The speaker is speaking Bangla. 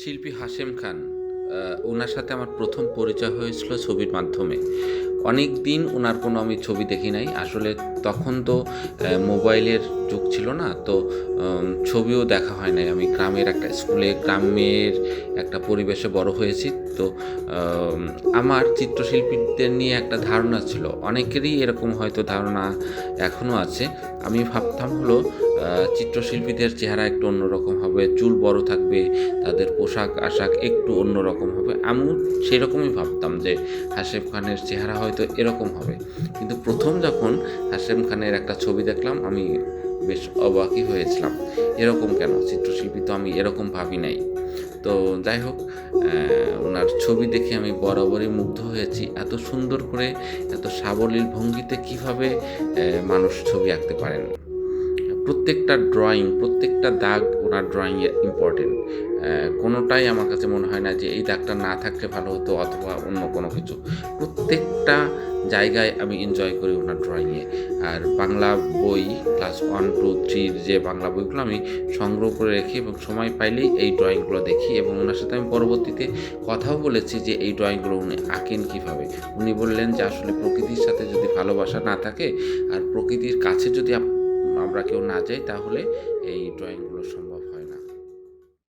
শিল্পী হাশেম খান, ওনার সাথে আমার প্রথম পরিচয় হয়েছিল ছবির মাধ্যমে। অনেক দিন ওনার কোনো আমি ছবি দেখি নাই। আসলে তখন তো মোবাইলের যুগ ছিল না। তো ছবিও দেখা হয় নাই। আমি গ্রামের একটা স্কুলে, গ্রামের একটা পরিবেশে বড় হয়েছি। তো আম আমার চিত্রশিল্পীদের নিয়ে একটা ধারণা ছিল। অনেকেরই এরকম হয়তো ধারণা এখনও আছে। আমি ভাবতাম হলো চিত্রশিল্পীদের চেহারা একটু অন্যরকম হবে, চুল বড় থাকবে, তাদের পোশাক-আশাক একটু অন্যরকম হবে। আমিও সেরকমই ভাবতাম যে হাশেম খানের চেহারা হয়তো এরকম হবে। কিন্তু প্রথম যখন হাশেম খানের একটা ছবি দেখলাম, আমি বেশ অবাকই হয়েছিলাম। এরকম কেন? চিত্রশিল্পী তো আমি এরকম ভাবি নাই। তো যাই হোক, ওনার ছবি দেখে আমি বরাবরই মুগ্ধ হয়েছি। এত সুন্দর করে, এত সাবলীল ভঙ্গিতে কীভাবে মানুষ ছবি আঁকতে পারেন। প্রত্যেকটা ড্রয়িং, প্রত্যেকটা দাগ ওনার ড্রয়িংয়ে ইম্পর্টেন্ট। কোনোটাই আমার কাছে মনে হয় না যে এই দাগটা না থাকলে ভালো হতো অথবা অন্য কোনো কিছু। প্রত্যেকটা জায়গায় আমি এনজয় করি ওনার ড্রয়িংয়ে। আর বাংলা বই ক্লাস 1, 2, 3 র যে বাংলা বইগুলো আমি সংগ্রহ করে রেখি এবং সময় পাইলেই এই ড্রয়িংগুলো দেখি এবং ওনার সাথে আমি পরবর্তীতে কথাও বলেছি যে এই ড্রয়িংগুলো উনি আঁকেন কীভাবে। উনি বললেন যে আসলে প্রকৃতির সাথে যদি ভালোবাসা না থাকে আর প্রকৃতির কাছে যদি আমরা কেউ না যাই তাহলে এই ড্রয়িংগুলো